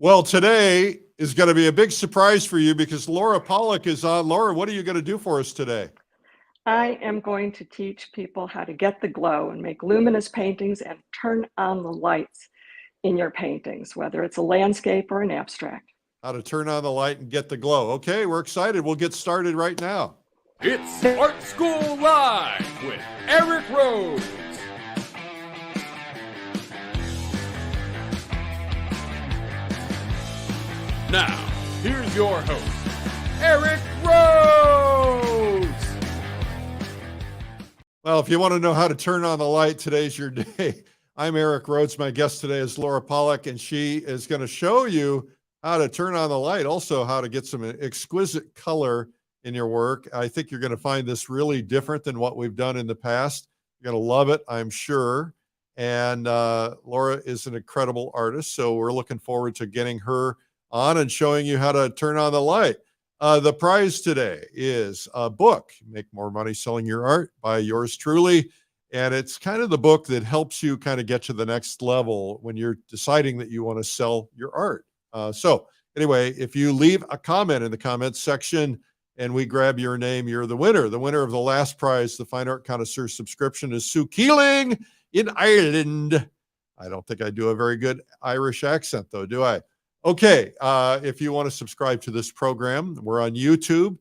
Well, today is going to be a big surprise for you because Laura Pollak is on. Laura, what are you going to do for us today? I am going to teach people how to get the glow and make luminous paintings and turn on the lights in your paintings, whether it's a landscape or an abstract. How to turn on the light and get the glow. Okay, we're excited. We'll get started right now. It's Art School Live with Eric Rhodes. Now, here's your host, Eric Rhodes. Well, if you want to know how to turn on the light, today's your day. I'm Eric Rhodes. My guest today is Laura Pollak, and she is going to show you how to turn on the light, also how to get some exquisite color in your work. I think you're going to find this really different than what we've done in the past. You're going to love it, I'm sure. And Laura is an incredible artist, so we're looking forward to getting her on and showing you how to turn on the light. The prize today is a book, Make More Money Selling Your Art, by yours truly. And it's kind of the book that helps you kind of get to the next level when you're deciding that you want to sell your art. So anyway, if you leave a comment in the comments section and we grab your name, you're the winner. The winner of the last prize, the Fine Art Connoisseur subscription, is Sue Keeling in Ireland. I don't think I do a very good Irish accent, though, do I? Okay, if you want to subscribe to this program, we're on YouTube.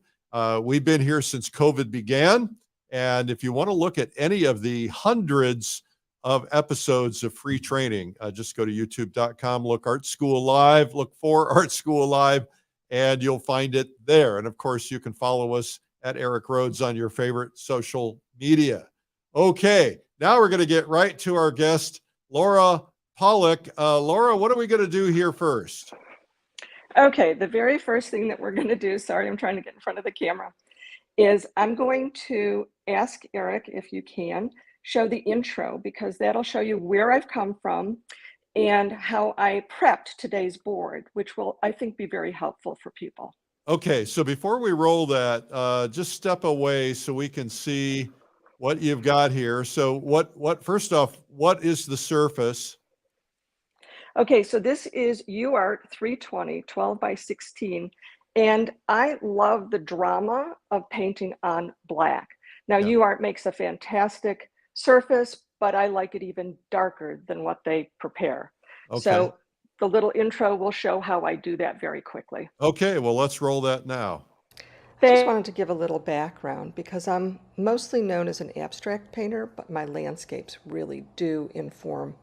We've been here since COVID began. And if you want to look at any of the hundreds of episodes of free training, just go to youtube.com, look Art School Live, look for Art School Live, and you'll find it there. And of course, you can follow us at Eric Rhodes on your favorite social media. Okay, now we're going to get right to our guest, Laura Pollak. Laura, what are we going to do here first? Okay, the very first thing that we're going to do, sorry, I'm trying to get in front of the camera, is I'm going to ask Eric, if you can, show the intro, because that'll show you where I've come from and how I prepped today's board, which will, I think, be very helpful for people. Okay, so before we roll that, just step away so we can see what you've got here. So first off, what is the surface? Okay, so this is UArt 320, 12 by 16. And I love the drama of painting on black. Now, Yeah. UArt makes a fantastic surface, but I like it even darker than what they prepare. Okay. So the little intro will show how I do that very quickly. Okay, well, let's roll that now. I just wanted to give a little background because I'm mostly known as an abstract painter, but my landscapes really do inform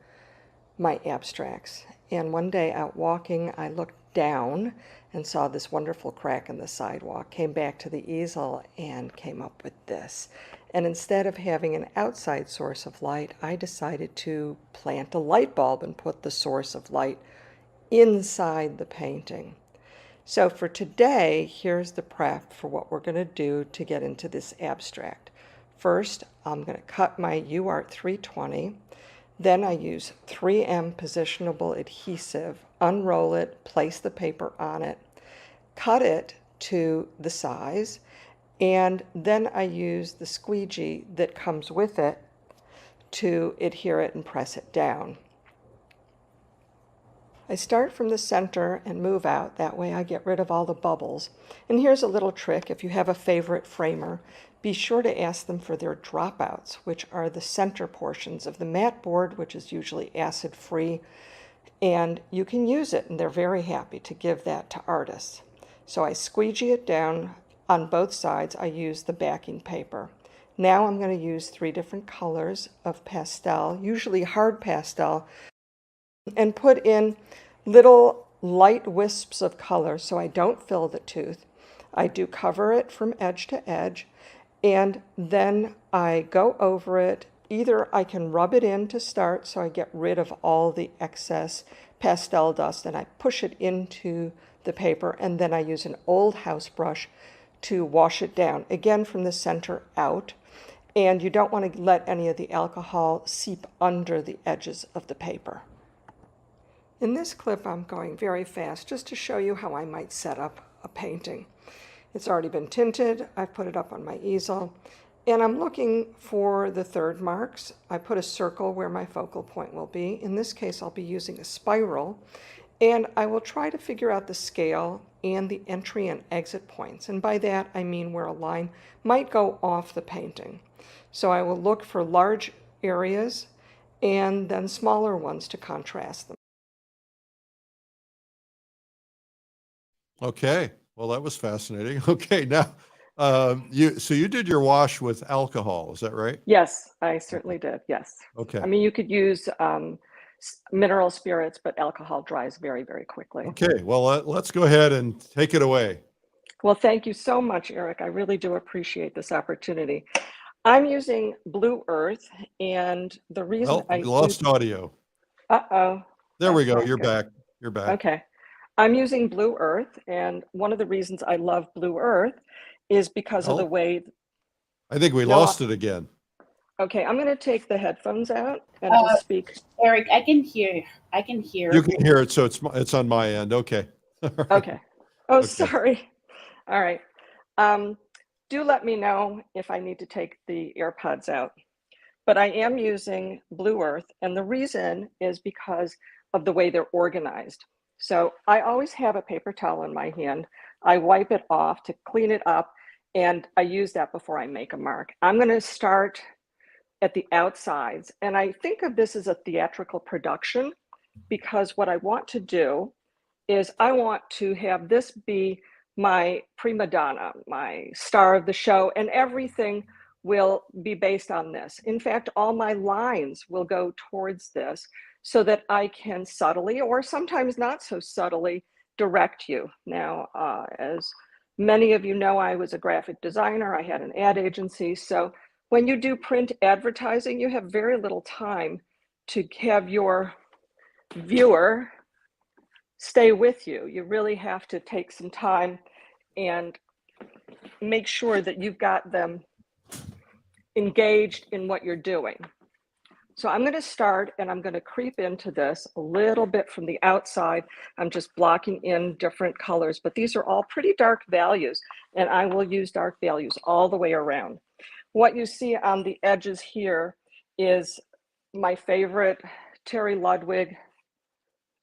my abstracts. And one day out walking, I looked down and saw this wonderful crack in the sidewalk, came back to the easel and came up with this. And instead of having an outside source of light, I decided to plant a light bulb and put the source of light inside the painting. So for today, here's the prep for what we're going to do to get into this abstract. First, I'm going to cut my UArt 320. Then I use 3M positionable adhesive, unroll it, place the paper on it, cut it to the size, and then I use the squeegee that comes with it to adhere it and press it down. I start from the center and move out. That way I get rid of all the bubbles. And here's a little trick. If you have a favorite framer, be sure to ask them for their dropouts, which are the center portions of the mat board, which is usually acid-free. And you can use it, and they're very happy to give that to artists. So I squeegee it down on both sides. I use the backing paper. Now I'm going to use 3 different colors of pastel, usually hard pastel, and put in little light wisps of color so I don't fill the tooth. I do cover it from edge to edge, and then I go over it. Either I can rub it in to start so I get rid of all the excess pastel dust, and I push it into the paper, and then I use an old house brush to wash it down, again from the center out. And you don't want to let any of the alcohol seep under the edges of the paper. In this clip, I'm going very fast just to show you how I might set up a painting. It's already been tinted. I've put it up on my easel, and I'm looking for the third marks. I put a circle where my focal point will be. In this case, I'll be using a spiral, And I will try to figure out the scale and the entry and exit points. And by that, I mean where a line might go off the painting. So I will look for large areas and then smaller ones to contrast them. Okay. Well, that was fascinating. Okay. Now, so you did your wash with alcohol, is that right? Yes, I certainly did. Yes. Okay. I mean, you could use mineral spirits, but alcohol dries very, very quickly. Okay. Well, let's go ahead and take it away. Well, thank you so much, Eric. I really do appreciate this opportunity. I'm using Blue Earth, and the reason Well, I we lost audio. Uh-oh, There we that's go. not You're good. back. You're back. Okay. I'm using Blue Earth, and one of the reasons I love Blue Earth is because of the Well, way. I think we No, lost it again. okay, I'm going to take the headphones out and Uh, just speak. Eric, I can hear. I can hear. You can hear it, so it's on my end. Okay. All right. Okay. Oh, Okay. sorry. All right. Do let me know if I need to take the AirPods out. But I am using Blue Earth, and the reason is because of the way they're organized. So I always have a paper towel in my hand. I wipe it off to clean it up, and I use that before I make a mark. I'm going to start at the outsides, and I think of this as a theatrical production because what I want to do is I want to have this be my prima donna, my star of the show, and everything will be based on this. In fact, all my lines will go towards this so that I can subtly, or sometimes not so subtly, direct you. Now, as many of you know, I was a graphic designer, I had an ad agency. So when you do print advertising, you have very little time to have your viewer stay with you. You really have to take some time and make sure that you've got them engaged in what you're doing. So I'm going to start and I'm going to creep into this a little bit from the outside. I'm just blocking in different colors, but these are all pretty dark values, and I will use dark values all the way around. What you see on the edges here is my favorite Terry Ludwig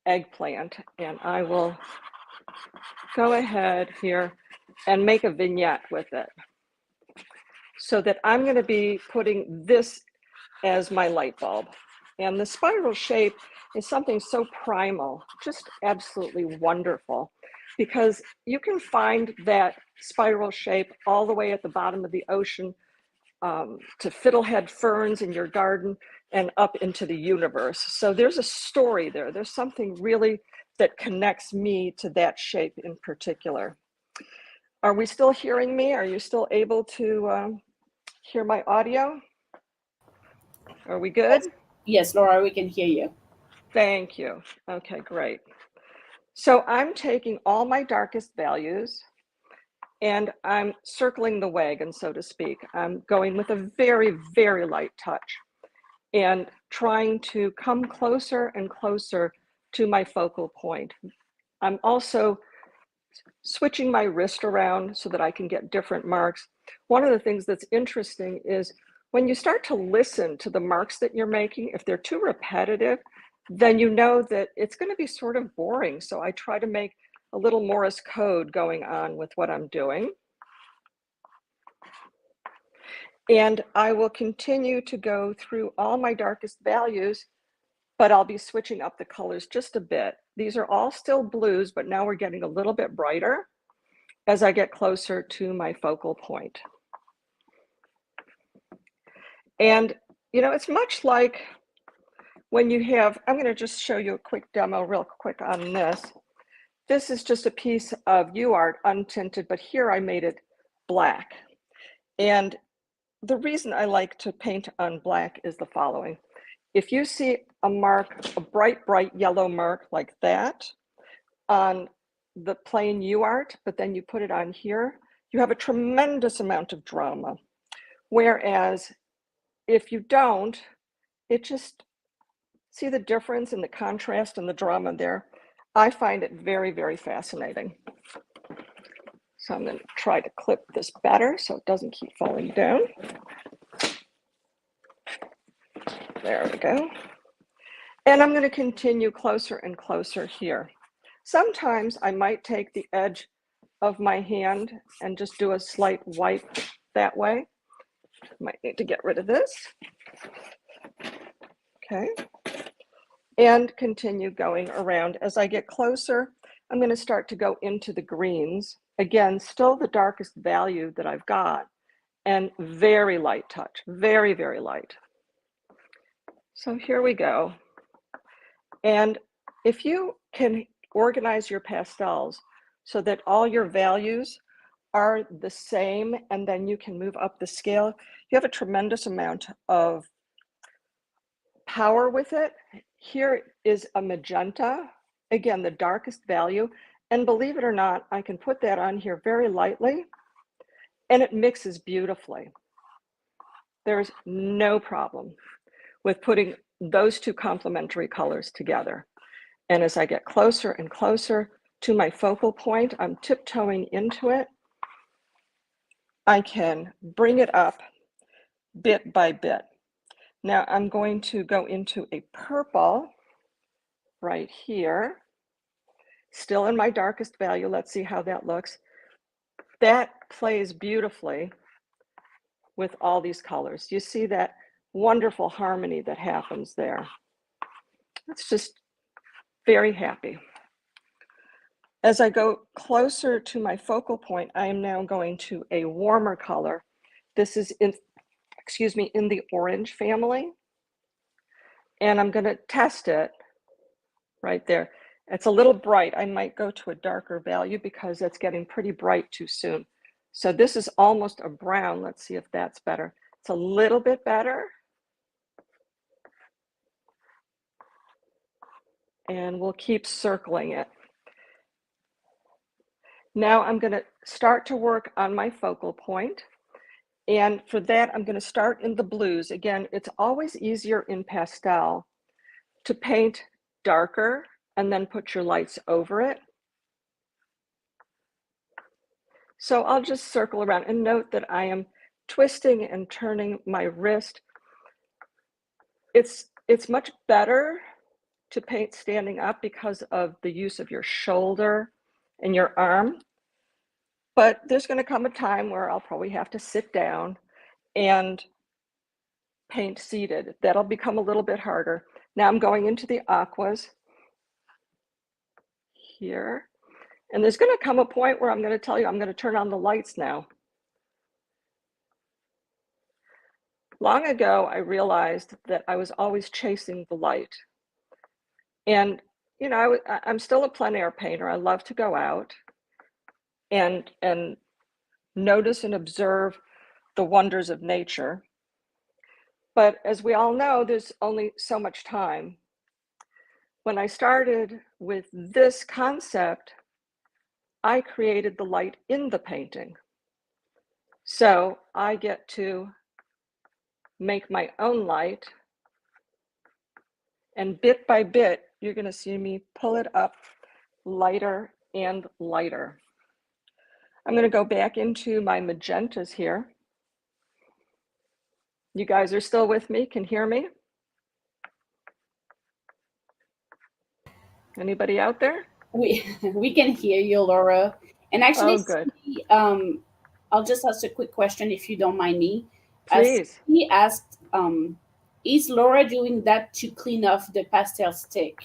eggplant, and I will go ahead here and make a vignette with it so that I'm going to be putting this as my light bulb. And the spiral shape is something so primal, just absolutely wonderful, because you can find that spiral shape all the way at the bottom of the ocean to fiddlehead ferns in your garden and up into the universe. So there's a story there. There's something really that connects me to that shape in particular. Are we still hearing me? Are you still able to hear my audio? Are we good? Yes, Laura, we can hear you. Thank you. Okay, great. So I'm taking all my darkest values and I'm circling the wagon, so to speak. I'm going with a very, very light touch and trying to come closer and closer to my focal point. I'm also switching my wrist around so that I can get different marks. One of the things that's interesting is when you start to listen to the marks that you're making, if they're too repetitive, then you know that it's going to be sort of boring. So I try to make a little Morse code going on with what I'm doing. And I will continue to go through all my darkest values, but I'll be switching up the colors just a bit. These are all still blues, but now we're getting a little bit brighter as I get closer to my focal point. And, you know, it's much like when you have, I'm going to just show you a quick demo real quick on this. This is just a piece of UArt untinted, but here I made it black. And the reason I like to paint on black is the following. If you see a mark, a bright, bright yellow mark like that on the plain UArt, but then you put it on here, you have a tremendous amount of drama. Whereas if you don't, it just, see the difference in the contrast and the drama there? I find it very, very fascinating. So I'm going to try to clip this better so it doesn't keep falling down. There we go. And I'm going to continue closer and closer here. Sometimes I might take the edge of my hand and just do a slight wipe that way. Might need to get rid of this. Okay. And continue going around. As I get closer, I'm going to start to go into the greens. Again, still the darkest value that I've got, and very light touch, very, very light. So here we go. And if you can organize your pastels so that all your values are the same, and then you can move up the scale, you have a tremendous amount of power with it. Here is a magenta, again, the darkest value. And believe it or not, I can put that on here very lightly and it mixes beautifully. There's no problem with putting those two complementary colors together. And as I get closer and closer to my focal point, I'm tiptoeing into it. I can bring it up bit by bit. Now I'm going to go into a purple right here, still in my darkest value. Let's see how that looks. That plays beautifully with all these colors. You see that wonderful harmony that happens there. It's just very happy. As I go closer to my focal point, I am now going to a warmer color. This is in the orange family. And I'm going to test it right there. It's a little bright. I might go to a darker value because it's getting pretty bright too soon. So this is almost a brown. Let's see if that's better. It's a little bit better. And we'll keep circling it. Now I'm going to start to work on my focal point. And for that, I'm going to start in the blues. Again, it's always easier in pastel to paint darker and then put your lights over it. So I'll just circle around and note that I am twisting and turning my wrist. It's much better to paint standing up because of the use of your shoulder and your arm. But there's going to come a time where I'll probably have to sit down and paint seated. That'll become a little bit harder. Now I'm going into the aquas here. And there's going to come a point where I'm going to tell you I'm going to turn on the lights now. Long ago, I realized that I was always chasing the light. And, you know, I'm still a plein air painter. I love to go out and notice and observe the wonders of nature. But as we all know, there's only so much time. When I started with this concept, I created the light in the painting. So I get to make my own light. And bit by bit, you're going to see me pull it up lighter and lighter. I'm going to go back into my magentas here. You guys are still with me? Can hear me? Anybody out there? We can hear you, Laura. And actually, Oh, good. I'll just ask a quick question if you don't mind me. Please. He asked, is Laura doing that to clean off the pastel stick?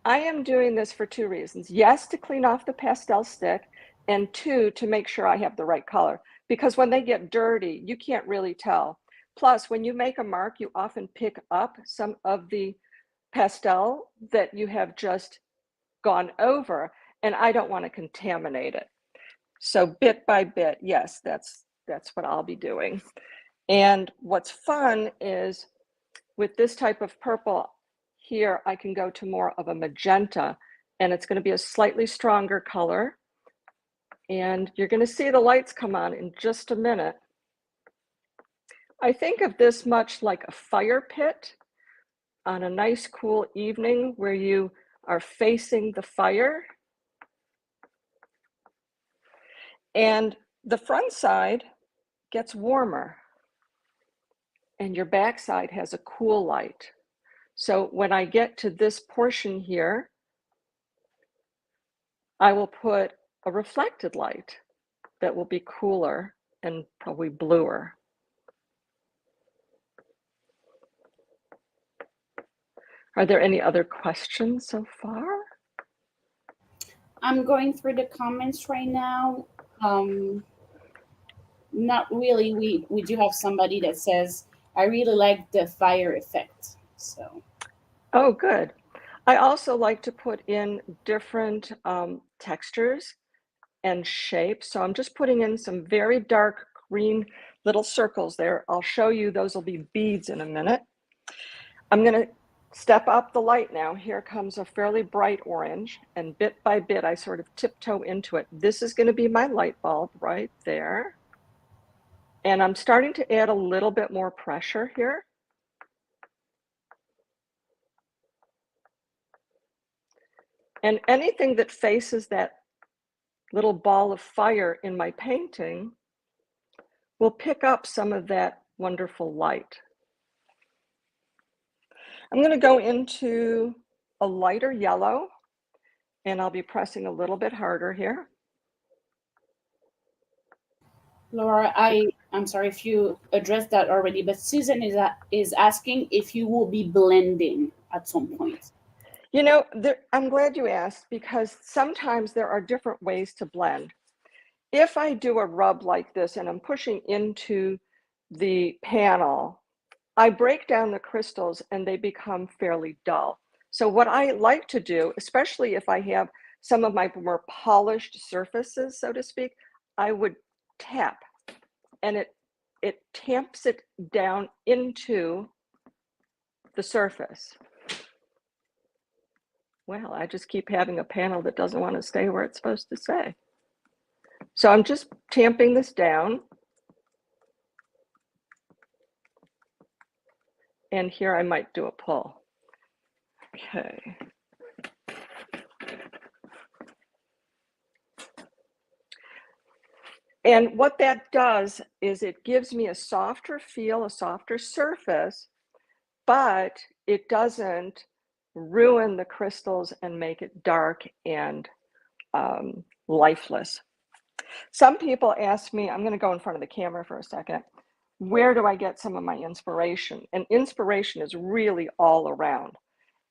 I am doing this for two reasons. Yes, to clean off the pastel stick, and two, to make sure I have the right color. Because when they get dirty, you can't really tell. Plus, when you make a mark, you often pick up some of the pastel that you have just gone over, and I don't want to contaminate it. So bit by bit, yes, that's what I'll be doing. And what's fun is with this type of purple here, I can go to more of a magenta, and it's going to be a slightly stronger color. And you're going to see the lights come on in just a minute. I think of this much like a fire pit on a nice cool evening where you are facing the fire. And the front side gets warmer and your back side has a cool light. So when I get to this portion here, I will put a reflected light that will be cooler and probably bluer. Are there any other questions so far? I'm going through the comments right now. Not really. We do have somebody that says, I really like the fire effect. So Oh, good. I also like to put in different textures and shapes. So I'm just putting in some very dark green little circles there. I'll show you, those will be beads in a minute. I'm going to step up the light now. Here comes a fairly bright orange, and bit by bit, I sort of tiptoe into it. This is going to be my light bulb right there. And I'm starting to add a little bit more pressure here. And anything that faces that little ball of fire in my painting will pick up some of that wonderful light. I'm going to go into a lighter yellow, and I'll be pressing a little bit harder here. Laura, I'm sorry if you addressed that already, but Susan is asking if you will be blending at some point. You know, I'm glad you asked, because sometimes there are different ways to blend. If I do a rub like this and I'm pushing into the panel, I break down the crystals and they become fairly dull. So what I like to do, especially if I have some of my more polished surfaces, so to speak, I would tap, and it tamps it down into the surface. Well, I just keep having a panel that doesn't want to stay where it's supposed to stay. So I'm just tamping this down. And here I might do a pull. Okay. And what that does is it gives me a softer feel, a softer surface, but it doesn't ruin the crystals and make it dark and lifeless. Some people ask me, I'm going to go in front of the camera for a second, where do I get some of my inspiration? And inspiration is really all around.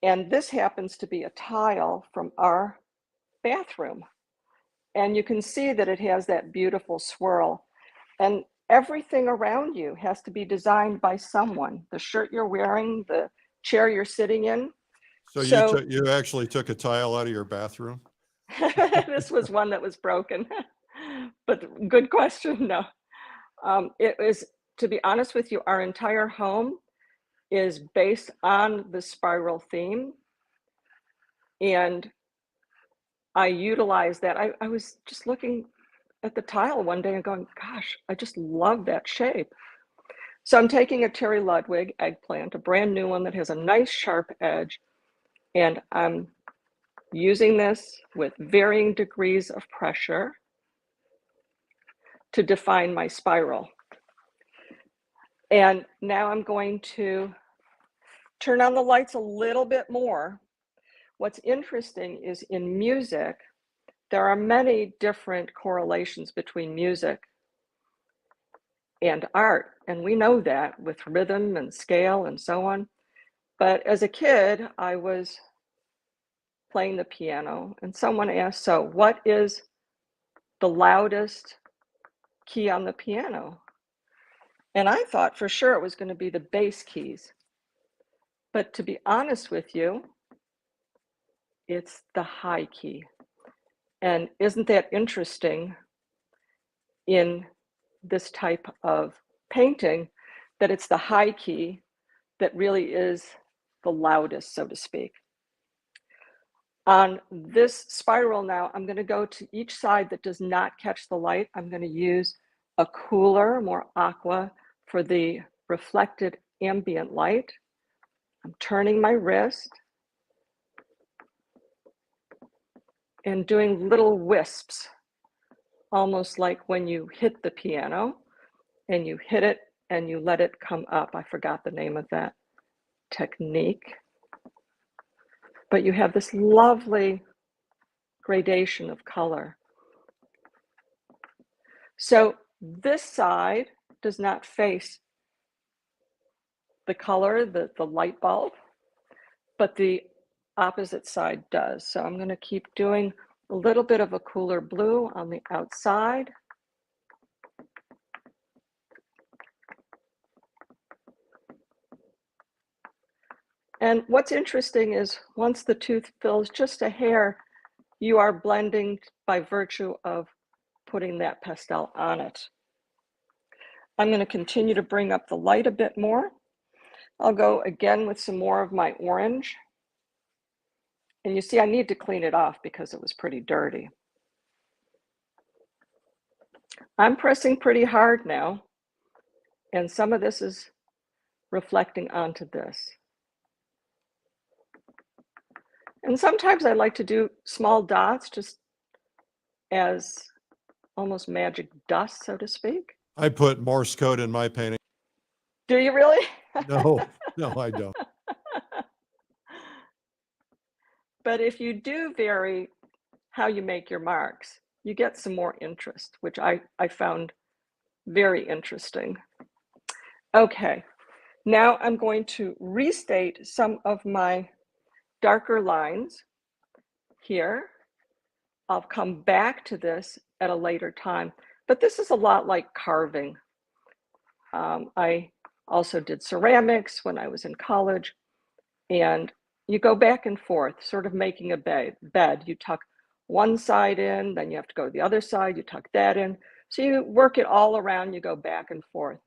And this happens to be a tile from our bathroom. And you can see that it has that beautiful swirl. And everything around you has to be designed by someone. The shirt you're wearing, the chair you're sitting in. So you actually took a tile out of your bathroom? This was one that was broken. But good question. No, it was, to be honest with you, our entire home is based on the spiral theme. And I utilize that. I was just looking at the tile one day and going, gosh, I just love that shape. So I'm taking a Terry Ludwig eggplant, a brand new one that has a nice sharp edge, and I'm using this with varying degrees of pressure to define my spiral. And now I'm going to turn on the lights a little bit more. What's interesting is in music, there are many different correlations between music and art. And we know that with rhythm and scale and so on. But as a kid, I was playing the piano and someone asked, so what is the loudest key on the piano? And I thought for sure it was going to be the bass keys. But to be honest with you, it's the high key. And isn't that interesting in this type of painting, that it's the high key that really is the loudest, so to speak. On this spiral now, I'm going to go to each side that does not catch the light. I'm going to use a cooler, more aqua for the reflected ambient light. I'm turning my wrist and doing little wisps, almost like when you hit the piano and you hit it and you let it come up. I forgot the name of that technique. But you have this lovely gradation of color. So this side does not face the color, the light bulb, but the opposite side does. So I'm going to keep doing a little bit of a cooler blue on the outside. And what's interesting is once the tooth fills just a hair, you are blending by virtue of putting that pastel on it. I'm going to continue to bring up the light a bit more. I'll go again with some more of my orange. And you see, I need to clean it off because it was pretty dirty. I'm pressing pretty hard now, and some of this is reflecting onto this. And sometimes I like to do small dots just as almost magic dust, so to speak. I put Morse code in my painting. Do you really? No, no, I don't. But if you do vary how you make your marks, you get some more interest, which I found very interesting. Okay, now I'm going to restate some of my darker lines here. I'll come back to this at a later time, but this is a lot like carving. I also did ceramics when I was in college, and you go back and forth, sort of making a bed. You tuck one side in, then you have to go to the other side, you tuck that in. So you work it all around, you go back and forth.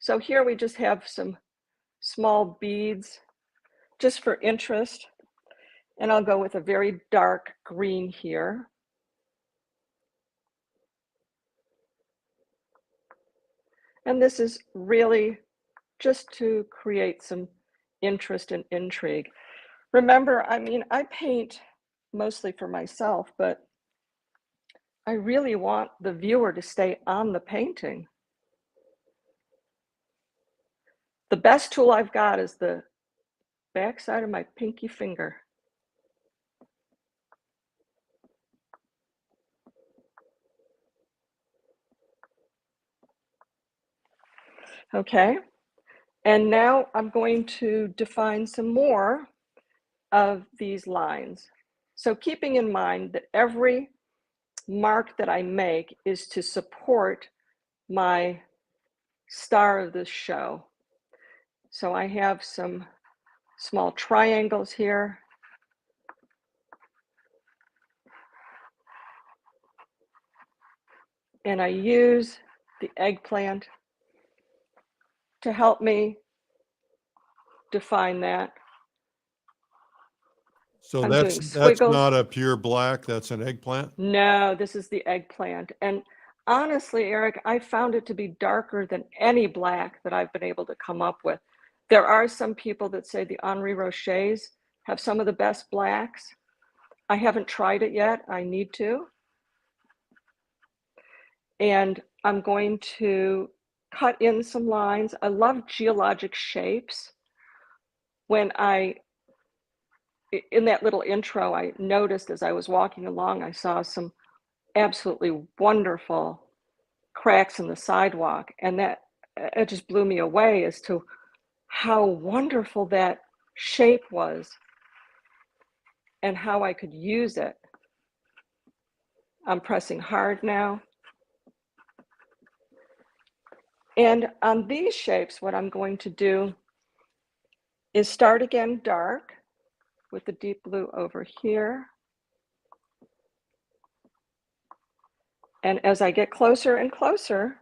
So here we just have some small beads just for interest. And I'll go with a very dark green here. And this is really just to create some interest and intrigue. Remember, I mean, I paint mostly for myself, but I really want the viewer to stay on the painting. The best tool I've got is the backside of my pinky finger. Okay, and now I'm going to define some more of these lines. So keeping in mind that every mark that I make is to support my star of this show. So I have some small triangles here. And I use the eggplant to help me define that. So I'm that's doing squiggles. not a pure black, that's an eggplant? No, this is the eggplant. And honestly, Eric, I found it to be darker than any black that I've been able to come up with. There are some people that say the Henri Rochers have some of the best blacks. I haven't tried it yet. I need to. And I'm going to cut in some lines. I love geologic shapes. When in that little intro, I noticed as I was walking along, I saw some absolutely wonderful cracks in the sidewalk. And that it just blew me away as to how wonderful that shape was and how I could use it. I'm pressing hard now. And on these shapes, what I'm going to do is start again dark with the deep blue over here. And as I get closer and closer,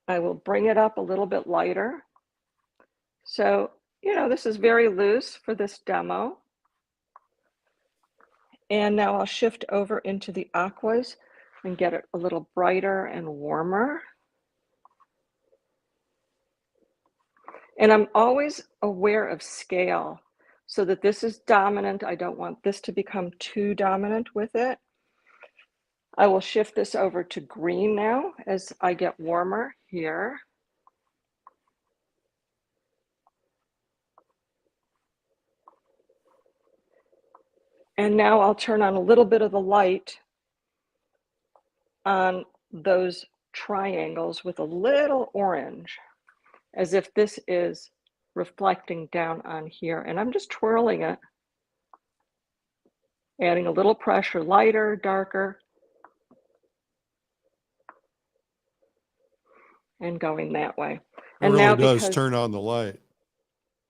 I will bring it up a little bit lighter. So, you know, this is very loose for this demo. And now I'll shift over into the aquas and get it a little brighter and warmer. And I'm always aware of scale so that this is dominant. I don't want this to become too dominant with it. I will shift this over to green now as I get warmer here. And now I'll turn on a little bit of the light on those triangles with a little orange, as if this is reflecting down on here. And I'm just twirling it, adding a little pressure, lighter, darker, and going that way. It And really now does because, turn on the light.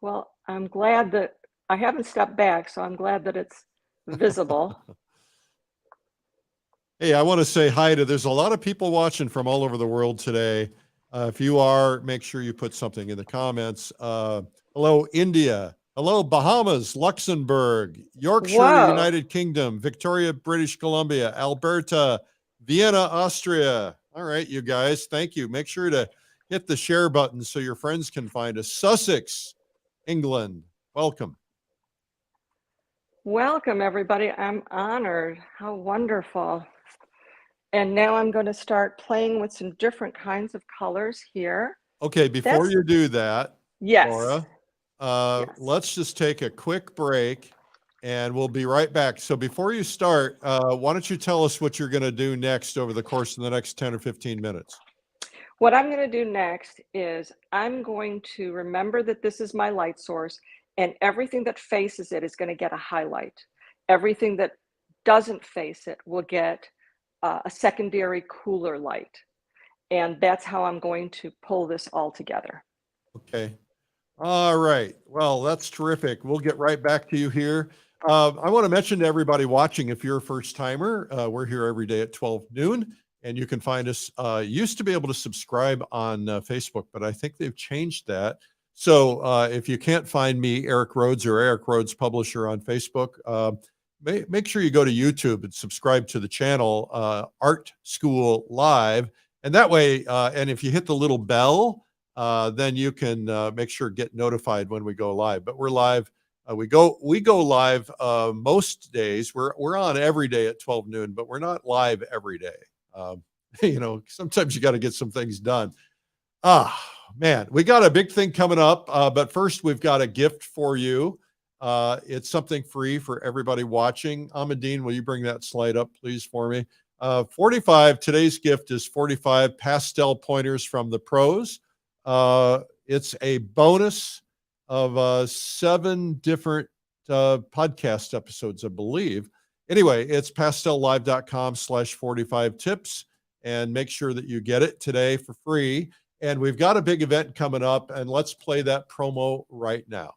well, I'm glad that I haven't stepped back, so I'm glad that it's visible. Hey, I want to say hi to, there's a lot of people watching from all over the world today. If you are, make sure you put something in the comments. Hello, India. Hello, Bahamas, Luxembourg, Yorkshire, Whoa. United Kingdom, Victoria, British Columbia, Alberta, Vienna, Austria. All right, you guys, thank you. Make sure to hit the share button so your friends can find us. Sussex, England, welcome. Welcome, everybody. I'm honored. How wonderful. And now I'm going to start playing with some different kinds of colors here. Okay, before you do that, Yes. Laura, Yes. let's just take a quick break and we'll be right back. So before you start, why don't you tell us what you're going to do next over the course of the next 10 or 15 minutes? What I'm going to do next is I'm going to remember that this is my light source, and everything that faces it is going to get a highlight. Everything that doesn't face it will get a secondary cooler light. And that's how I'm going to pull this all together. Okay. All right. Well, that's terrific. We'll get right back to you here. I want to mention to everybody watching, if you're a first timer, we're here every day at 12 noon, and you can find us. Used to be able to subscribe on Facebook, but I think they've changed that. So if you can't find me, Eric Rhodes or Eric Rhodes Publisher on Facebook, make sure you go to YouTube and subscribe to the channel, Art School Live. And that way, and if you hit the little bell, then you can make sure to get notified when we go live. But we're live. We go live most days. We're on every day at 12 noon, but we're not live every day. You know, sometimes you got to get some things done. Man, we got a big thing coming up. But first, we've got a gift for you. It's something free for everybody watching. Amadine, will you bring that slide up, please, for me? 45. Today's gift is 45 pastel pointers from the pros. It's a bonus of 7 different podcast episodes, I believe. Anyway, it's pastelllive.com/45 tips, and make sure that you get it today for free. And we've got a big event coming up, and let's play that promo right now.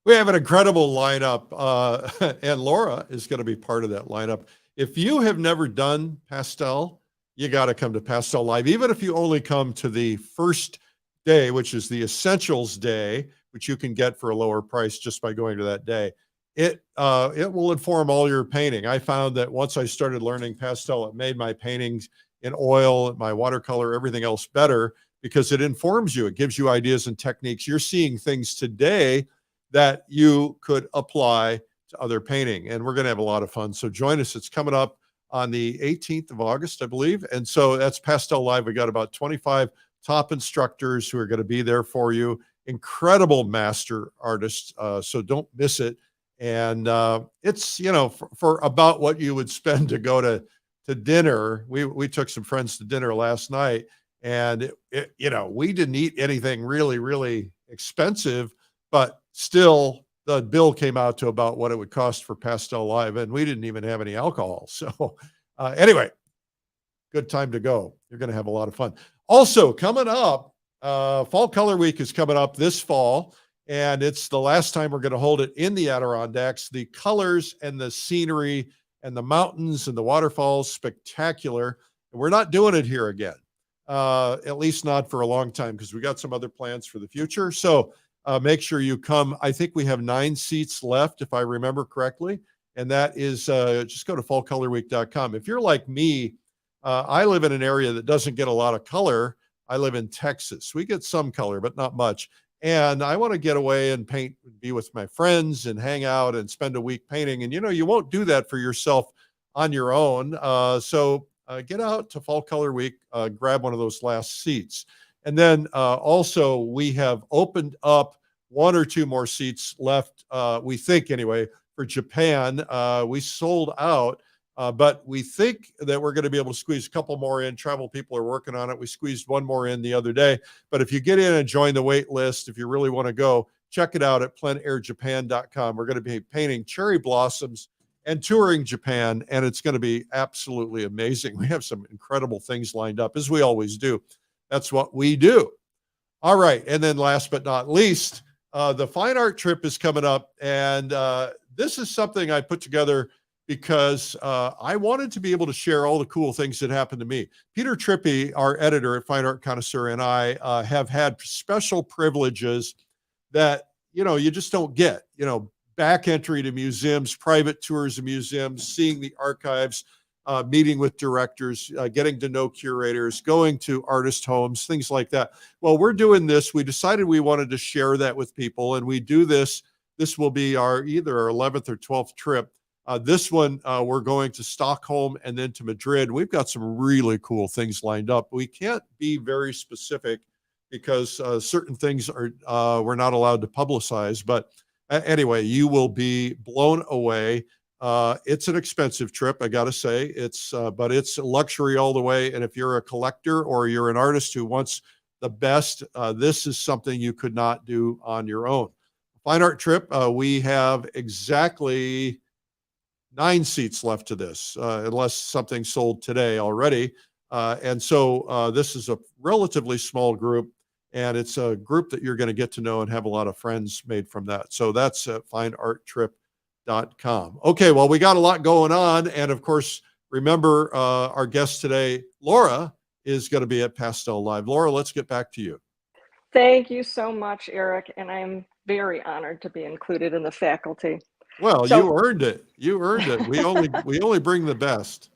We have an incredible lineup, and Laura is going to be part of that lineup. If you have never done Pastel, you got to come to Pastel Live, even if you only come to the first day, which is the Essentials Day, which you can get for a lower price just by going to that day. it will inform all your painting. I found that once I started learning pastel, it made my paintings in oil, my watercolor, everything else better because it informs you. It gives you ideas and techniques. You're seeing things today that you could apply to other painting, and we're going to have a lot of fun. So join us. It's coming up on the 18th of August, I believe. And so that's Pastel Live. We got about 25 top instructors who are going to be there for you. Incredible master artists. So don't miss it. And it's, for about what you would spend to go to dinner. We took some friends to dinner last night, and we didn't eat anything really, really expensive, but still the bill came out to about what it would cost for Pastel Live, and we didn't even have any alcohol. So anyway, good time to go. You're going to have a lot of fun. Also coming up, Fall Color Week is coming up this fall, and it's the last time we're going to hold it in the Adirondacks. The colors and the scenery and the mountains and the waterfalls, spectacular. And we're not doing it here again, at least not for a long time, because we got some other plans for the future. So make sure you come. I think we have 9 seats left, if I remember correctly. And that is, just go to fallcolorweek.com. If you're like me, I live in an area that doesn't get a lot of color. I live in Texas. We get some color, but not much. And I want to get away and paint, be with my friends and hang out and spend a week painting. And, you won't do that for yourself on your own. So get out to Fall Color Week, grab one of those last seats. And then also we have opened up 1 or 2 more seats left, we think anyway, for Japan. We sold out. But we think that we're going to be able to squeeze a couple more in. Travel people are working on it. We squeezed 1 more in the other day. But if you get in and join the wait list, if you really want to go, check it out at plenairjapan.com. We're going to be painting cherry blossoms and touring Japan, and it's going to be absolutely amazing. We have some incredible things lined up, as we always do. That's what we do. All right. And then last but not least, the fine art trip is coming up. And this is something I put together because I wanted to be able to share all the cool things that happened to me. Peter Trippi, our editor at Fine Art Connoisseur, and I have had special privileges that, you just don't get, back entry to museums, private tours of museums, seeing the archives, meeting with directors, getting to know curators, going to artist homes, things like that. Well, we're doing this. We decided we wanted to share that with people, and we do this. This will be either our 11th or 12th trip. This one, we're going to Stockholm and then to Madrid. We've got some really cool things lined up. We can't be very specific because certain things we're not allowed to publicize. But anyway, you will be blown away. It's an expensive trip, I got to say. But it's luxury all the way. And if you're a collector or you're an artist who wants the best, this is something you could not do on your own. Fine art trip, we have exactly 9 seats left to this, unless something sold today already. And so this is a relatively small group, and it's a group that you're going to get to know and have a lot of friends made from that. So that's at finearttrip.com. Okay, well, we got a lot going on. And of course, remember our guest today, Laura, is going to be at Pastel Live. Laura, let's get back to you. Thank you so much, Eric. And I'm very honored to be included in the faculty. Well, you earned it. You earned it. We only bring the best.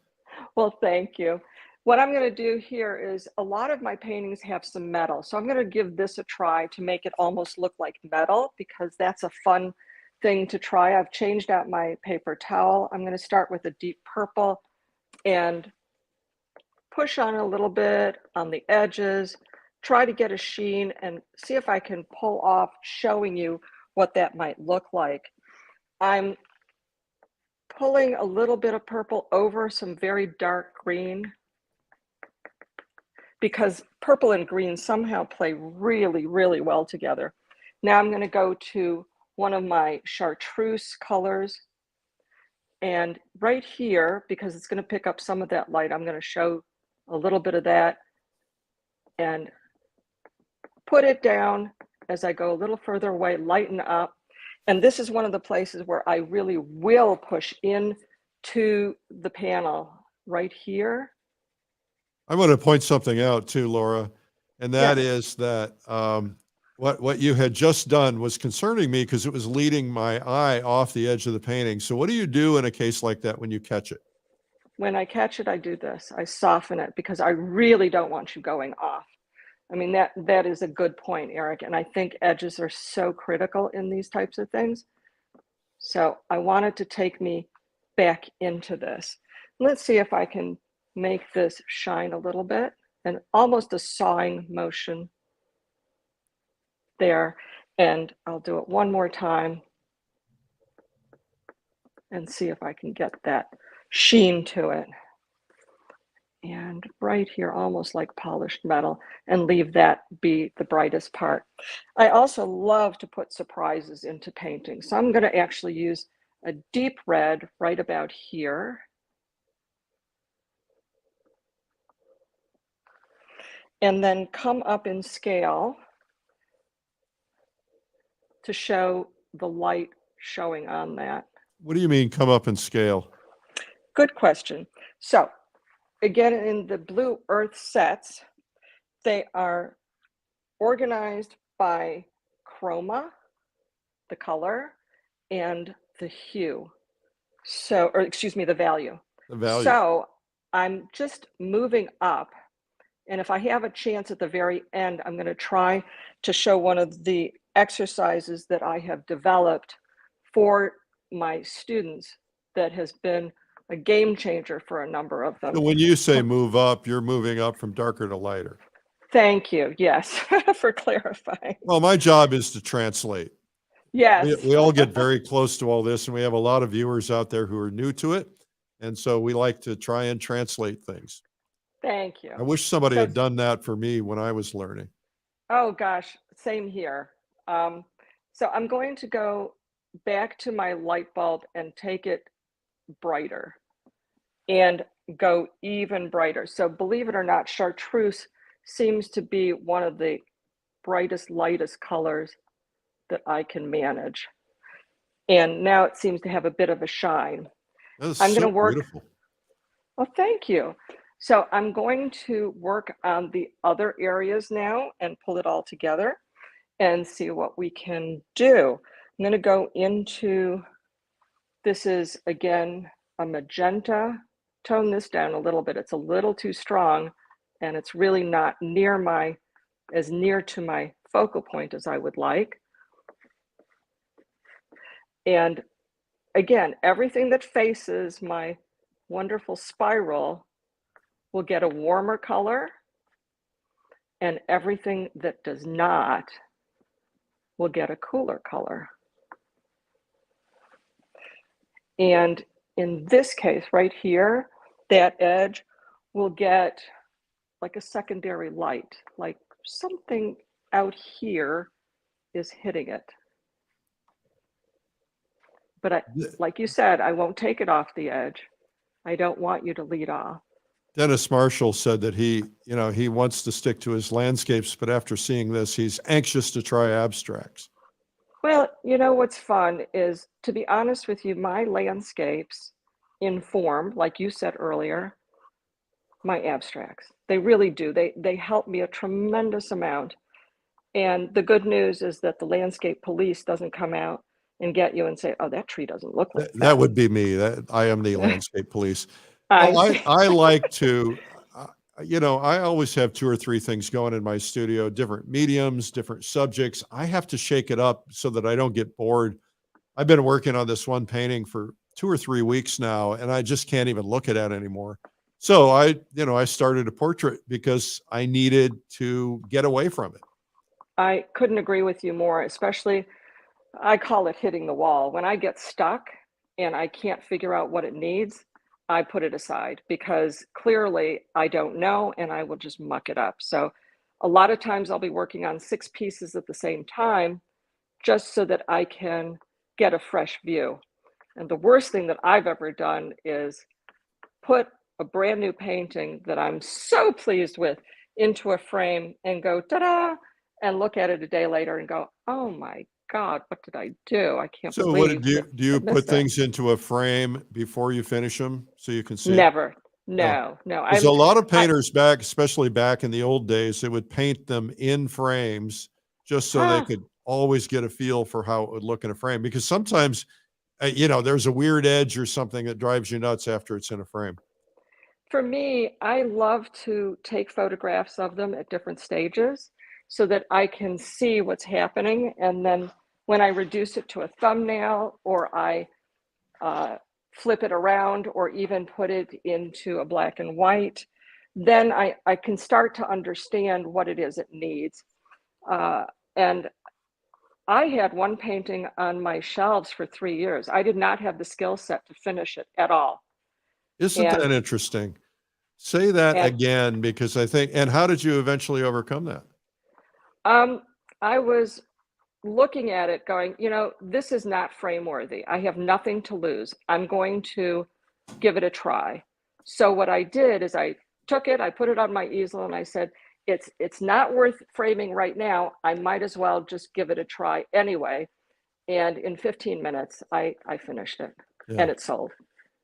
Well, thank you. What I'm going to do here is a lot of my paintings have some metal. So I'm going to give this a try to make it almost look like metal, because that's a fun thing to try. I've changed out my paper towel. I'm going to start with a deep purple and push on a little bit on the edges, try to get a sheen and see if I can pull off showing you what that might look like. I'm pulling a little bit of purple over some very dark green, because purple and green somehow play really, really well together. Now I'm going to go to one of my chartreuse colors, and right here, because it's going to pick up some of that light, I'm going to show a little bit of that and put it down as I go a little further away, lighten up. And this is one of the places where I really will push into the panel right here. I want to point something out too, Laura, and that is that what you had just done was concerning me because it was leading my eye off the edge of the painting. So what do you do in a case like that when you catch it? When I catch it, I do this. I soften it because I really don't want you going off. I mean, that is a good point, Eric. And I think edges are so critical in these types of things. So I wanted to take me back into this. Let's see if I can make this shine a little bit, and almost a sawing motion there. And I'll do it one more time and see if I can get that sheen to it. And right here, almost like polished metal, and leave that be the brightest part. I also love to put surprises into painting. So I'm going to actually use a deep red right about here. And then come up in scale to show the light showing on that. What do you mean come up in scale? Good question. So again, in the blue earth sets, they are organized by chroma, the color, and the hue. So, or excuse me, the value. The value. So I'm just moving up. And if I have a chance at the very end, I'm going to try to show one of the exercises that I have developed for my students that has been a game changer for a number of them. So when you say move up, you're moving up from darker to lighter. Thank you. Yes, for clarifying. Well, my job is to translate. Yes. We all get very close to all this, and we have a lot of viewers out there who are new to it. And so we like to try and translate things. Thank you. I wish somebody So- had done that for me when I was learning. Oh gosh, same here. So I'm going to go back to my light bulb and take it brighter and go even brighter. So believe it or not, chartreuse seems to be one of the brightest, lightest colors that I can manage. And now it seems to have a bit of a shine. That is I'm so going to work. beautiful. Well, thank you. So I'm going to work on the other areas now and pull it all together and see what we can do. I'm going to go into, this is again a magenta. Tone this down a little bit. It's a little too strong, and it's really not as near to my focal point as I would like. And again, everything that faces my wonderful spiral will get a warmer color, and everything that does not will get a cooler color. And in this case right here, that edge will get like a secondary light, like something out here is hitting it. But like you said, I won't take it off the edge. I don't want you to lead off. Dennis Marshall said that he wants to stick to his landscapes, but after seeing this, he's anxious to try abstracts. Well, you know what's fun is, to be honest with you, my landscapes inform, like you said earlier, my abstracts. They really do. They help me a tremendous amount. And the good news is that the landscape police doesn't come out and get you and say, oh, that tree doesn't look like that. That would be me. That I am the landscape police. I Well, see. I like to, I always have 2 or 3 things going in my studio, different mediums, different subjects. I have to shake it up so that I don't get bored. I've been working on this one painting for 2 or 3 weeks now, and I just can't even look at it anymore. So I started a portrait because I needed to get away from it. I couldn't agree with you more, especially, I call it hitting the wall. When I get stuck and I can't figure out what it needs, I put it aside because clearly I don't know, and I will just muck it up. So a lot of times I'll be working on 6 pieces at the same time just so that I can get a fresh view. And the worst thing that I've ever done is put a brand new painting that I'm so pleased with into a frame and go, ta-da, and look at it a day later and go, oh my God, what did I do? I can't So believe what do you I missed put that. things into a frame before you finish them so you can see it? Never. No. There's a lot of painters back, especially back in the old days, they would paint them in frames, just so they could always get a feel for how it would look in a frame. Because sometimes, there's a weird edge or something that drives you nuts after it's in a frame. For me, I love to take photographs of them at different stages so that I can see what's happening. And then when I reduce it to a thumbnail, or I flip it around, or even put it into a black and white, then I can start to understand what it is it needs. And I had one painting on my shelves for 3 years. I did not have the skill set to finish it at all. Isn't that interesting? Say that again, because I think, and how did you eventually overcome that? I was looking at it going, this is not frame worthy. I have nothing to lose. I'm going to give it a try. So what I did is I took it, I put it on my easel, and I said, it's not worth framing right now. I might as well just give it a try anyway. And in 15 minutes, I finished it, and it sold.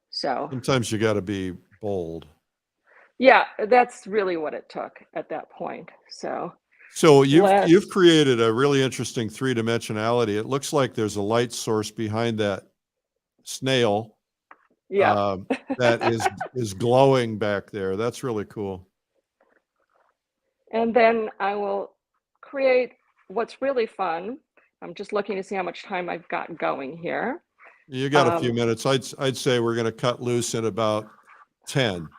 So sometimes you got to be bold. Yeah, that's really what it took at that point. So you've created a really interesting three-dimensionality. It looks like there's a light source behind that snail. Yeah. That is glowing back there. That's really cool. And then I will create what's really fun. I'm just looking to see how much time I've got going here. You got a few minutes. I'd say we're going to cut loose in about 10.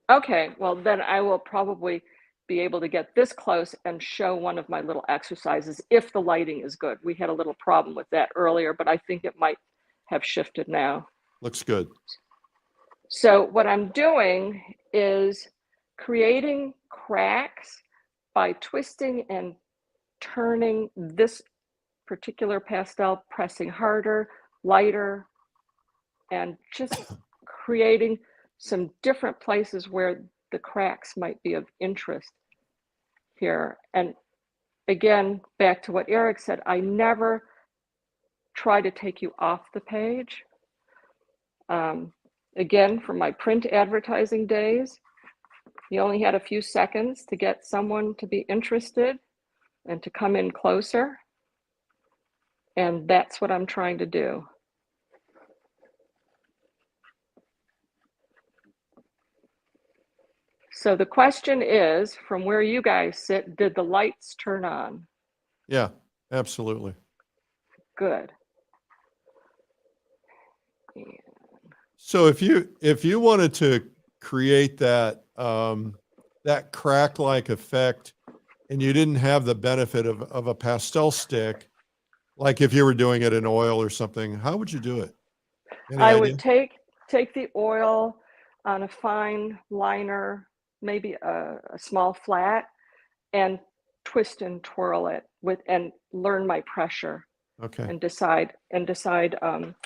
Okay, well then I will probably be able to get this close and show one of my little exercises if the lighting is good. We had a little problem with that earlier, but I think it might have shifted now. Looks good. So what I'm doing is creating cracks by twisting and turning this particular pastel, pressing harder, lighter, and just creating some different places where the cracks might be of interest here. And again, back to what Eric said, I never try to take you off the page. Again, from my print advertising days, you only had a few seconds to get someone to be interested and to come in closer. And that's what I'm trying to do. So the question is, from where you guys sit, did the lights turn on? Yeah, absolutely. Good. So if you wanted to create that that crack-like effect, and you didn't have the benefit of a pastel stick, like if you were doing it in oil or something, how would you do it? I would take the oil on a fine liner, maybe a small flat, and twist and twirl it and learn my pressure. Okay. And decide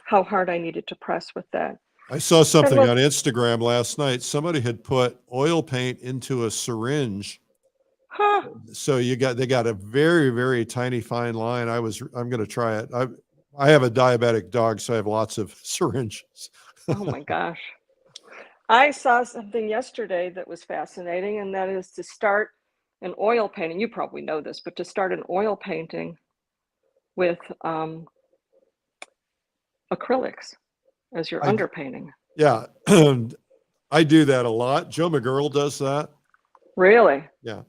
how hard I needed to press with that. I saw something on Instagram last night. Somebody had put oil paint into a syringe. Huh. So they got a very, very tiny fine line. I'm going to try it. I have a diabetic dog, so I have lots of syringes. Oh my gosh. I saw something yesterday that was fascinating, and that is to start an oil painting. You probably know this, but to start an oil painting with acrylics as your underpainting. Yeah, I do that a lot. Joe McGurl does that. Really? Yeah.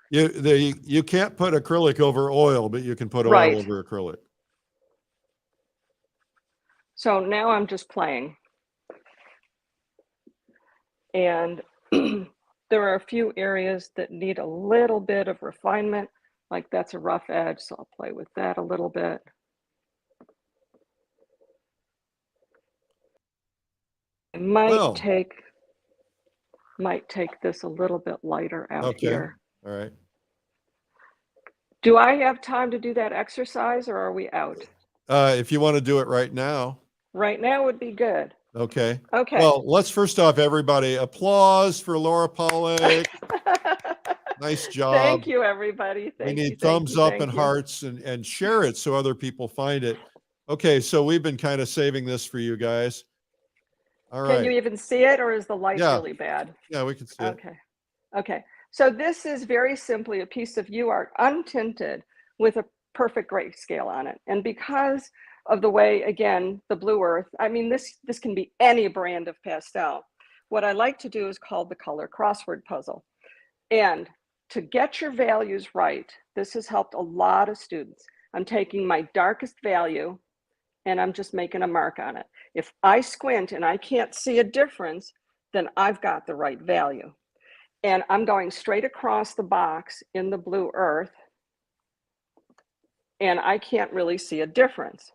You can't put acrylic over oil, but you can put oil over acrylic. So now I'm just playing. And there are a few areas that need a little bit of refinement, like that's a rough edge, so I'll play with that a little bit. I might take this a little bit lighter out here. All right. Do I have time to do that exercise, or are we out? If you want to do it right now. Right now would be good. Okay. Okay. Well, let's first off, everybody, applause for Laura Pollak. Nice job. Thank you, everybody. We need thumbs up and hearts, and share it so other people find it. Okay, so we've been kind of saving this for you guys. All right. Can you even see it, or is the light really bad? Yeah, we can see it. Okay. So this is very simply a piece of UArt, untinted, with a perfect grayscale on it. And because of the way, again, the Blue Earth, I mean, this can be any brand of pastel. What I like to do is called the color crossword puzzle. And to get your values right, this has helped a lot of students. I'm taking my darkest value and I'm just making a mark on it. If I squint and I can't see a difference, then I've got the right value. And I'm going straight across the box in the Blue Earth, and I can't really see a difference.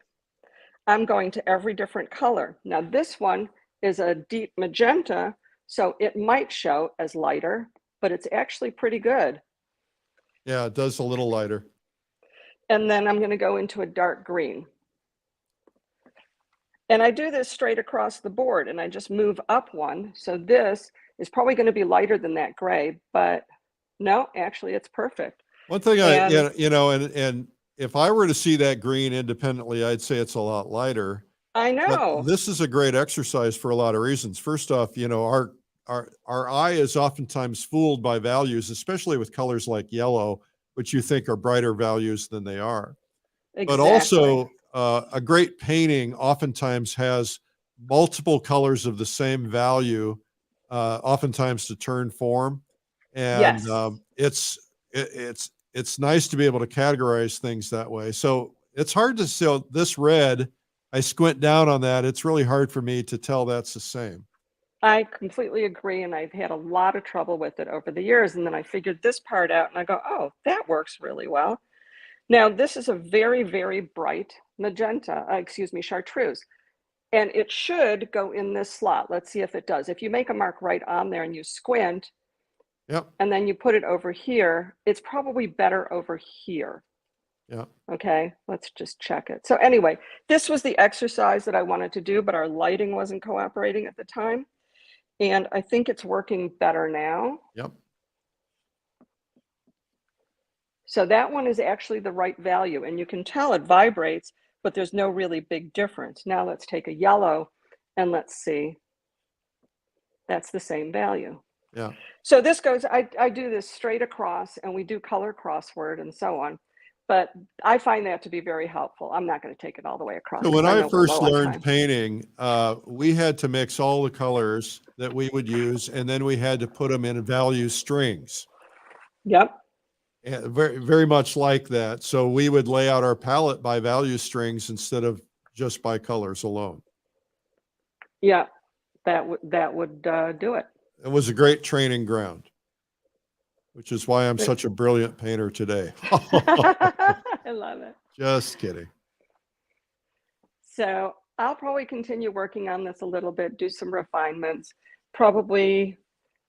I'm going to every different color. Now this one is a deep magenta, so it might show as lighter, but it's actually pretty good. Yeah, it does a little lighter. And then I'm going to go into a dark green. And I do this straight across the board, and I just move up one. So this is probably going to be lighter than that gray, but no, actually it's perfect. One thing And- and if I were to see that green independently, I'd say it's a lot lighter. I know. But this is a great exercise for a lot of reasons. First off, our eye is oftentimes fooled by values, especially with colors like yellow, which you think are brighter values than they are. Exactly. But also, a great painting oftentimes has multiple colors of the same value, oftentimes to turn form. And Yes. it's nice to be able to categorize things that way. So it's hard to see this red. I squint down on that. It's really hard for me to tell that's the same. I completely agree. And I've had a lot of trouble with it over the years. And then I figured this part out and I go, oh, that works really well. Now, this is a very, very bright magenta, chartreuse. And it should go in this slot. Let's see if it does. If you make a mark right on there and you squint, Yep. and then you put it over here, it's probably better over here. Yeah. Okay, let's just check it. So anyway, this was the exercise that I wanted to do, but our lighting wasn't cooperating at the time. And I think it's working better now. Yep. So that one is actually the right value, and you can tell it vibrates, but there's no really big difference. Now let's take a yellow and let's see. That's the same value. Yeah. So this goes, I do this straight across, and we do color crossword and so on, but I find that to be very helpful. I'm not going to take it all the way across. So when I know we're first low on learned time. painting, we had to mix all the colors that we would use, and then we had to put them in value strings. Yep. And very, very much like that. So we would lay out our palette by value strings instead of just by colors alone. Yeah, that would do it. It was a great training ground, which is why I'm such a brilliant painter today. I love it. Just kidding. So I'll probably continue working on this a little bit, do some refinements, probably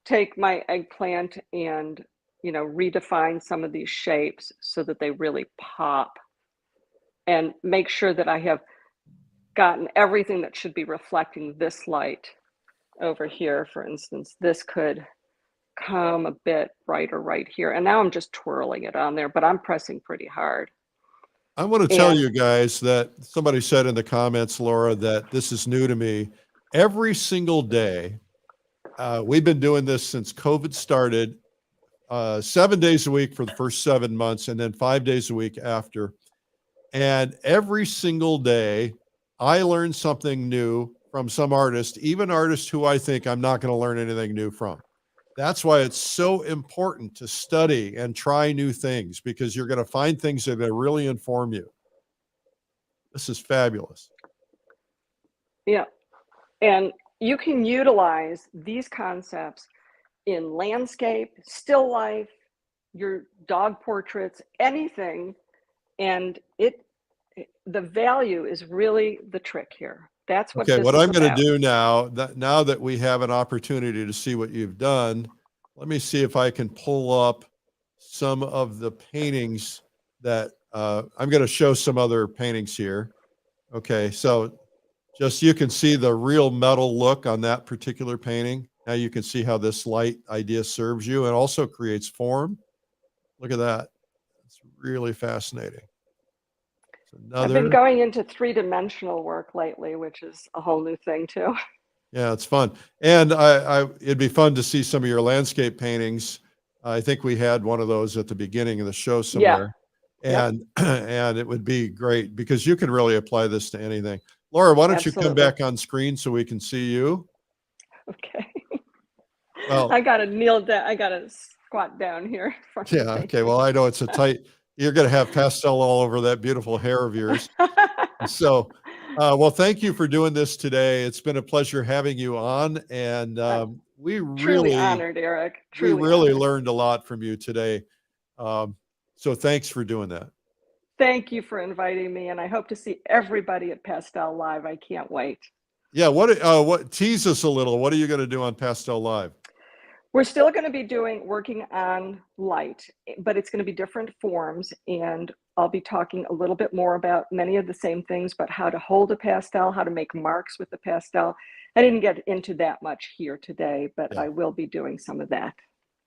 take my eggplant and, redefine some of these shapes so that they really pop, and make sure that I have gotten everything that should be reflecting this light over here. For instance, this could come a bit brighter right here. And now I'm just twirling it on there, but I'm pressing pretty hard. I want to tell you guys that somebody said in the comments, Laura, that this is new to me. Every single day, we've been doing this since COVID started, 7 days a week for the first 7 months, and then 5 days a week after. And every single day, I learn something new from some artist, even artists who I think I'm not going to learn anything new from. That's why it's so important to study and try new things, because you're going to find things that are going to really inform you. This is fabulous. Yeah. And you can utilize these concepts in landscape, still life, your dog portraits, anything. And the value is really the trick here. That's what. Okay, what I'm going to about. do now that we have an opportunity to see what you've done, let me see if I can pull up some of the paintings that I'm going to show some other paintings here. Okay, so just you can see the real metal look on that particular painting. Now you can see how this light idea serves you and also creates form. Look at that. It's really fascinating. I've been going into 3-dimensional work lately, which is a whole new thing too. Yeah, it's fun. And it'd be fun to see some of your landscape paintings. I think we had one of those at the beginning of the show somewhere. Yep. and and it would be great because you can really apply this to anything. Laura, why don't you come Absolutely. back on screen so we can see you? Okay. Well, I gotta kneel down. I gotta squat down here in front of the yeah, okay. painting. Well, I know it's a tight, you're going to have pastel all over that beautiful hair of yours. So, well, thank you for doing this today. It's been a pleasure having you on, and I'm we truly really, honored, Eric. we Truly really honored. learned a lot from you today. Um, so thanks for doing that. Thank you for inviting me, and I hope to see everybody at Pastel Live. I can't wait. Yeah. What tease us a little. What are you going to do on Pastel Live? We're still going to be working on light, but it's going to be different forms. And I'll be talking a little bit more about many of the same things, but how to hold a pastel, how to make marks with the pastel. I didn't get into that much here today, but Yeah. I will be doing some of that.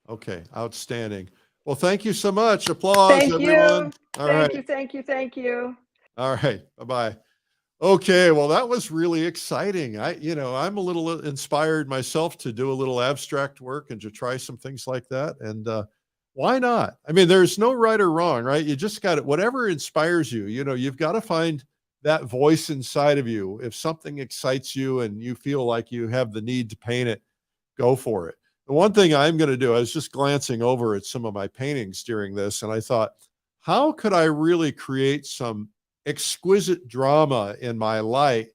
Okay. Outstanding. Well, thank you so much. Applause, Thank everyone. you. All Thank right. you. Thank you. Thank you. All right. Bye-bye. Okay, well, that was really exciting. I'm a little inspired myself to do a little abstract work and to try some things like that. And why not? I mean, there's no right or wrong, right? You just got it. Whatever inspires you, you've got to find that voice inside of you. If something excites you and you feel like you have the need to paint it, go for it. The one thing I'm going to do, I was just glancing over at some of my paintings during this, and I thought, how could I really create some exquisite drama in my light?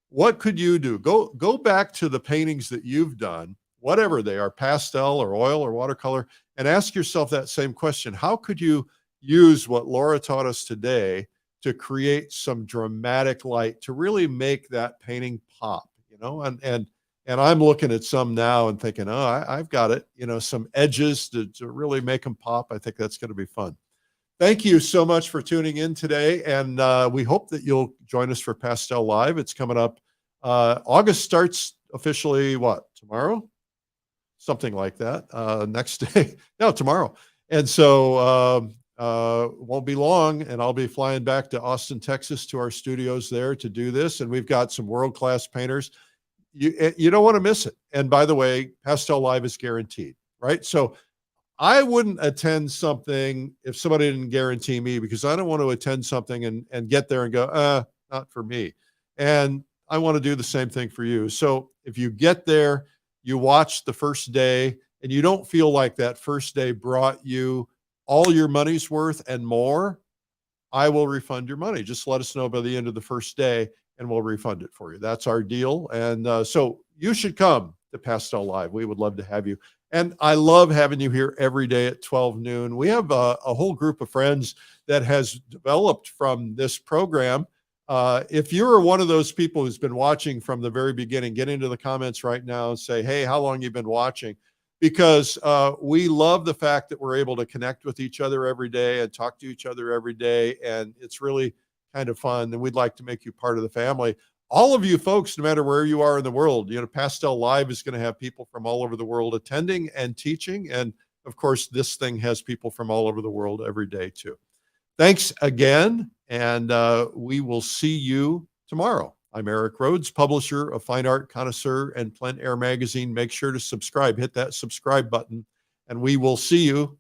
What could you do? Go back to the paintings that you've done, whatever they are, pastel or oil or watercolor, and ask yourself that same question. How could you use what Laura taught us today to create some dramatic light to really make that painting pop, and I'm looking at some now and thinking, oh, I've got it, some edges to really make them pop. I think that's going to be fun. Thank you so much for tuning in today. And we hope that you'll join us for Pastel Live. It's coming up. August starts officially, what, tomorrow? Something like that. Next day. No, tomorrow. And so won't be long. And I'll be flying back to Austin, Texas to our studios there to do this. And we've got some world-class painters. You don't want to miss it. And by the way, Pastel Live is guaranteed, right? So I wouldn't attend something if somebody didn't guarantee me, because I don't want to attend something and get there and go, not for me. And I want to do the same thing for you. So if you get there, you watch the first day and you don't feel like that first day brought you all your money's worth and more, I will refund your money. Just let us know by the end of the first day and we'll refund it for you. That's our deal. And so you should come to Pastel Live. We would love to have you. And I love having you here every day at 12 noon. We have a whole group of friends that has developed from this program. If you're one of those people who's been watching from the very beginning, get into the comments right now and say, hey, how long you've been watching? Because we love the fact that we're able to connect with each other every day and talk to each other every day. And it's really kind of fun. And we'd like to make you part of the family. All of you folks, no matter where you are in the world, Pastel Live is going to have people from all over the world attending and teaching. And of course, this thing has people from all over the world every day too. Thanks again. And we will see you tomorrow. I'm Eric Rhodes, publisher of Fine Art Connoisseur and Plein Air Magazine. Make sure to subscribe, hit that subscribe button, and we will see you